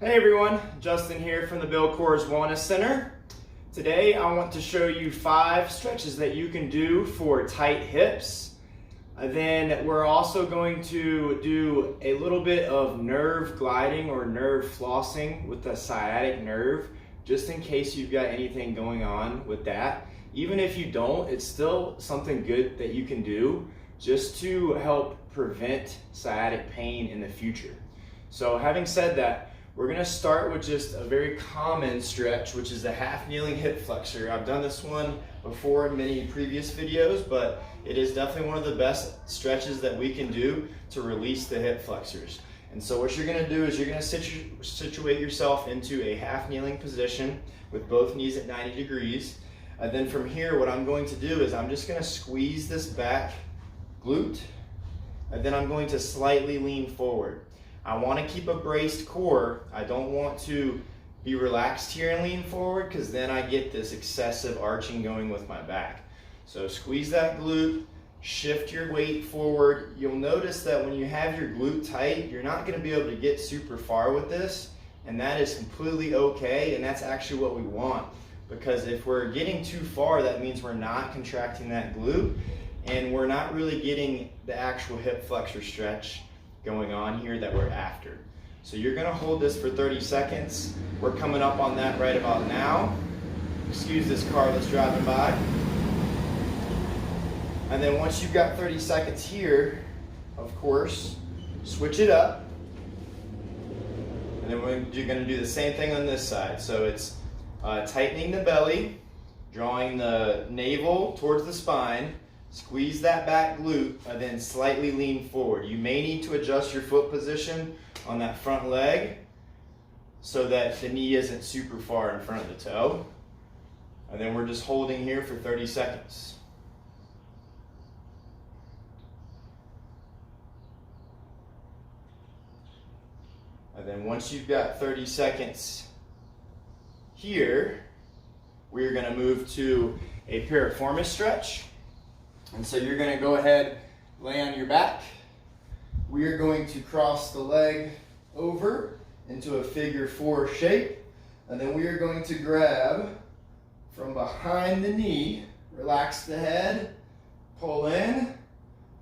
Hey everyone, Justin here from the Bill Coors Wellness Center. Today I want to show you 5 stretches that you can do for tight hips. Then we're also going to do a little bit of nerve gliding or nerve flossing with the sciatic nerve, just in case you've got anything going on with that. Even if you don't, it's still something good that you can do just to help prevent sciatic pain in the future. So having said that, we're gonna start with just a very common stretch, which is the half kneeling hip flexor. I've done this one before in many previous videos, but it is definitely one of the best stretches that we can do to release the hip flexors. And so what you're gonna do is you're gonna situate yourself into a half kneeling position with both knees at 90 degrees. And then from here, what I'm going to do is I'm just gonna squeeze this back glute, and then I'm going to slightly lean forward. I want to keep a braced core. I don't want to be relaxed here and lean forward, because then I get this excessive arching going with my back. So squeeze that glute, shift your weight forward. You'll notice that when you have your glute tight, you're not going to be able to get super far with this, and that is completely okay, and that's actually what we want, because if we're getting too far, that means we're not contracting that glute, and we're not really getting the actual hip flexor stretch going on here that we're after. So you're gonna hold this for 30 seconds. We're coming up on that right about now. Excuse this car that's driving by. And then once you've got 30 seconds here, of course, switch it up. And then you're gonna do the same thing on this side. So it's tightening the belly, drawing the navel towards the spine, squeeze that back glute, and then slightly lean forward. You may need to adjust your foot position on that front leg so that the knee isn't super far in front of the toe. And then we're just holding here for 30 seconds. And then once you've got 30 seconds here, we're gonna move to a piriformis stretch. And so you're going to go ahead, lay on your back. We are going to cross the leg over into a figure 4 shape. And then we are going to grab from behind the knee, relax the head, pull in,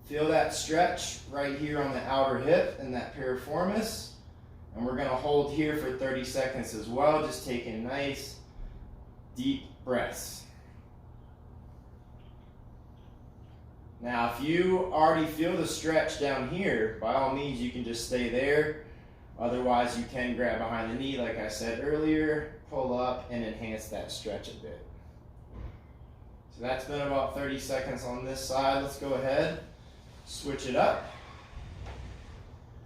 feel that stretch right here on the outer hip and that piriformis. And we're going to hold here for 30 seconds as well, just taking nice, deep breaths. Now, if you already feel the stretch down here, by all means, you can just stay there. Otherwise, you can grab behind the knee, like I said earlier, pull up, and enhance that stretch a bit. So that's been about 30 seconds on this side. Let's go ahead, switch it up.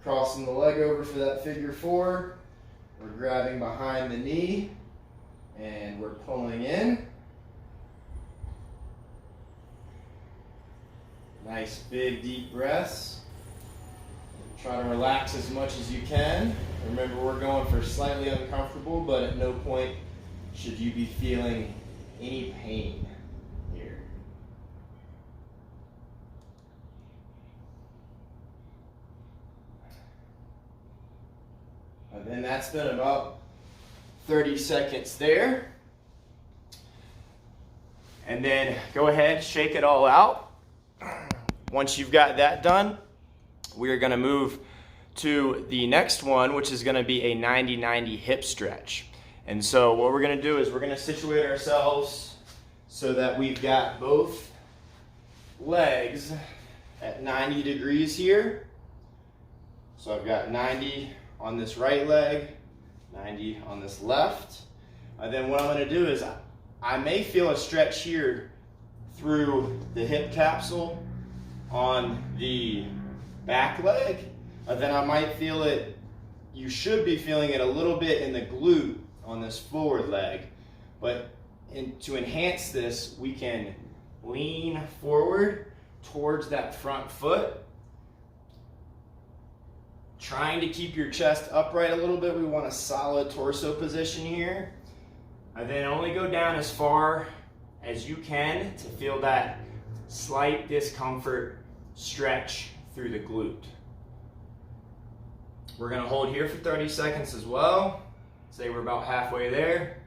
Crossing the leg over for that figure 4. We're grabbing behind the knee, and we're pulling in. Nice big deep breaths. Try to relax as much as you can. Remember, we're going for slightly uncomfortable, but at no point should you be feeling any pain here. And then that's been about 30 seconds there. And then go ahead, shake it all out. Once you've got that done, we are going to move to the next one, which is going to be a 90-90 hip stretch. And so what we're going to do is we're going to situate ourselves so that we've got both legs at 90 degrees here. So I've got 90 on this right leg, 90 on this left. And then what I'm going to do is I may feel a stretch here through the hip capsule on the back leg, and then I might feel it, you should be feeling it a little bit in the glute on this forward leg. But to enhance this, we can lean forward towards that front foot, trying to keep your chest upright a little bit. We want a solid torso position here, and then only go down as far as you can to feel that slight discomfort stretch through the glute. We're gonna hold here for 30 seconds as well. Say we're about halfway there.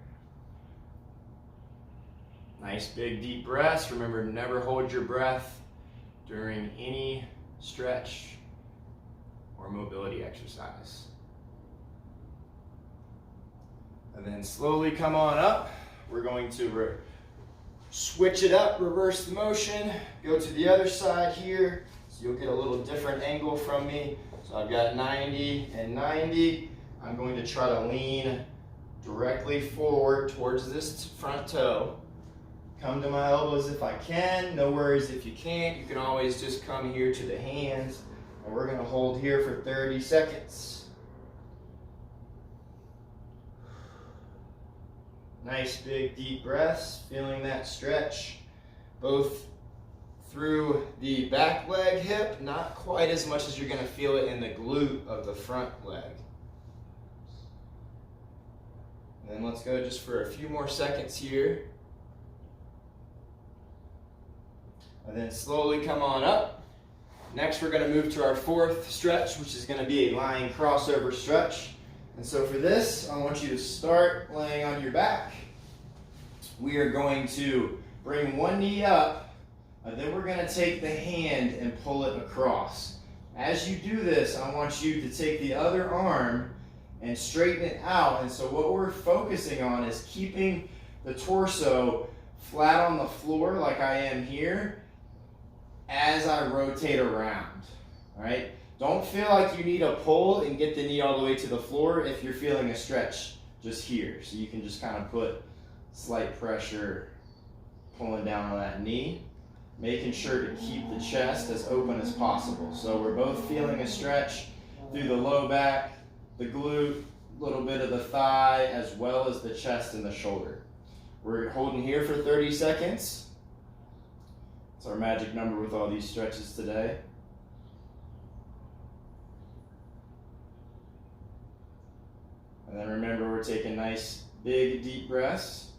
Nice big deep breaths. Remember, never hold your breath during any stretch or mobility exercise. And then slowly come on up. We're going to switch it up, reverse the motion, go to the other side here. So you'll get a little different angle from me. So I've got 90 and 90. I'm going to try to lean directly forward towards this front toe. Come to my elbows if I can. No worries if you can't. You can always just come here to the hands. And we're going to hold here for 30 seconds. Nice big deep breaths, feeling that stretch both through the back leg hip, not quite as much as you're going to feel it in the glute of the front leg. And then let's go just for a few more seconds here. And then slowly come on up. Next we're going to move to our fourth stretch, which is going to be a lying crossover stretch. And so for this, I want you to start laying on your back. We are going to bring one knee up, and then we're going to take the hand and pull it across. As you do this, I want you to take the other arm and straighten it out. And so what we're focusing on is keeping the torso flat on the floor like I am here as I rotate around. All right? Don't feel like you need to pull and get the knee all the way to the floor if you're feeling a stretch just here. So you can just kind of put slight pressure pulling down on that knee, making sure to keep the chest as open as possible. So we're both feeling a stretch through the low back, the glute, a little bit of the thigh, as well as the chest and the shoulder. We're holding here for 30 seconds. It's our magic number with all these stretches today. And then remember, we're taking nice, big, deep breaths.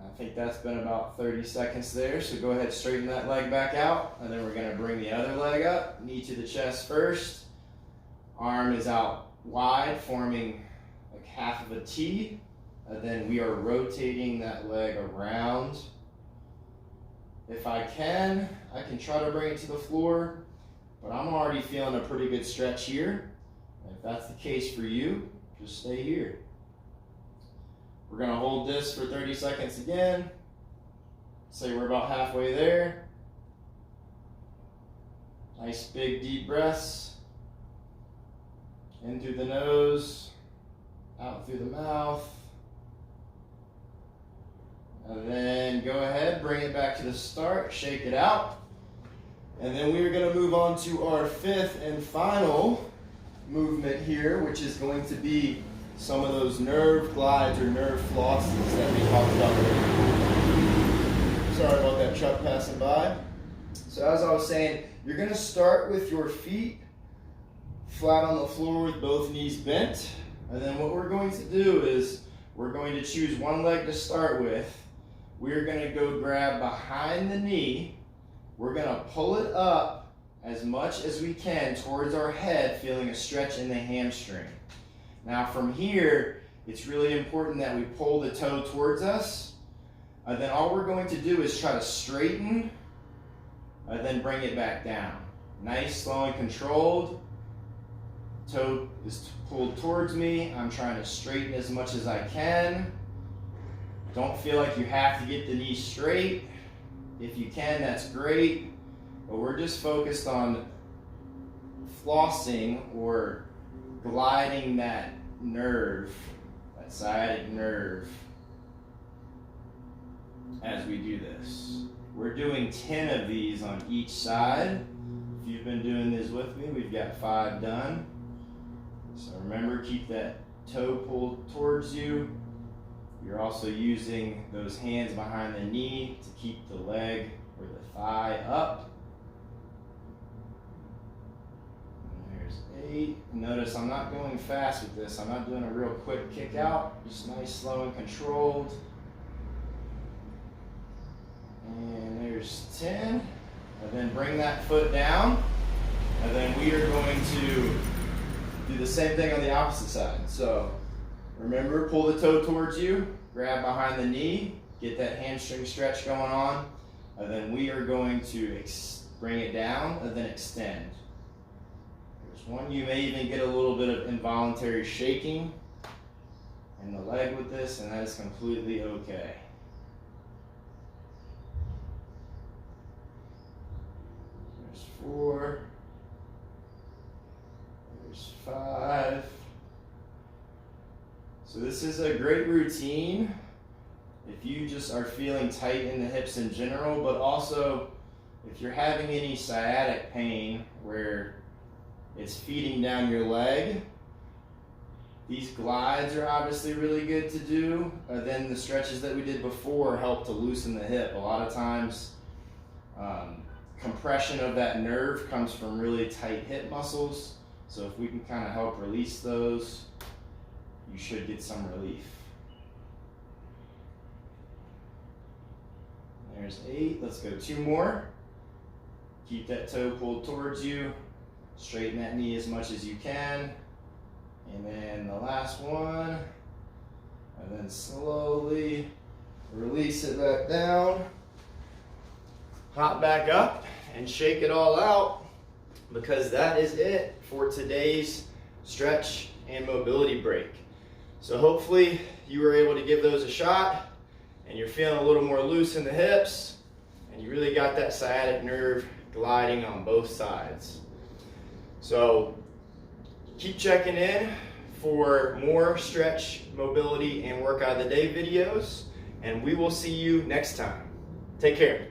I think that's been about 30 seconds there, so go ahead and straighten that leg back out, and then we're going to bring the other leg up, knee to the chest first. Arm is out wide, forming like half of a T, and then we are rotating that leg around. If I can try to bring it to the floor, but I'm already feeling a pretty good stretch here. If that's the case for you, just stay here. We're going to hold this for 30 seconds again. Say we're about halfway there. Nice big deep breaths. In through the nose, out through the mouth. And then go ahead, bring it back to the start, shake it out. And then we're going to move on to our fifth and final movement here, which is going to be some of those nerve glides or nerve flosses that we talked about earlier. Sorry about that truck passing by. So as I was saying, you're going to start with your feet flat on the floor with both knees bent. And then what we're going to do is we're going to choose one leg to start with. We're going to go grab behind the knee. We're going to pull it up as much as we can towards our head, feeling a stretch in the hamstring. Now from here, it's really important that we pull the toe towards us. And then all we're going to do is try to straighten and then bring it back down. Nice, slow, and controlled. Toe is pulled towards me. I'm trying to straighten as much as I can. Don't feel like you have to get the knee straight. If you can, that's great. But we're just focused on flossing or gliding that nerve, that sciatic nerve, as we do this. We're doing 10 of these on each side. If you've been doing this with me, we've got 5 done. So remember, keep that toe pulled towards you. You're also using those hands behind the knee to keep the leg or the thigh up. And there's 8. Notice I'm not going fast with this. I'm not doing a real quick kick out. Just nice, slow, and controlled. And there's 10. And then bring that foot down. And then we are going to do the same thing on the opposite side. So remember, pull the toe towards you, grab behind the knee, get that hamstring stretch going on, and then we are going to bring it down and then extend. There's one, you may even get a little bit of involuntary shaking in the leg with this, and that is completely okay. There's 4. There's 5. So this is a great routine if you just are feeling tight in the hips in general, but also if you're having any sciatic pain where it's feeding down your leg. These glides are obviously really good to do. Then the stretches that we did before help to loosen the hip. A lot of times compression of that nerve comes from really tight hip muscles. So if we can kind of help release those, you should get some relief. There's 8. Let's go 2 more. Keep that toe pulled towards you. Straighten that knee as much as you can. And then the last one. And then slowly release it back down. Hop back up and shake it all out, because that is it for today's stretch and mobility break. So hopefully you were able to give those a shot and you're feeling a little more loose in the hips and you really got that sciatic nerve gliding on both sides. So keep checking in for more stretch, mobility, and workout of the day videos, and we will see you next time. Take care.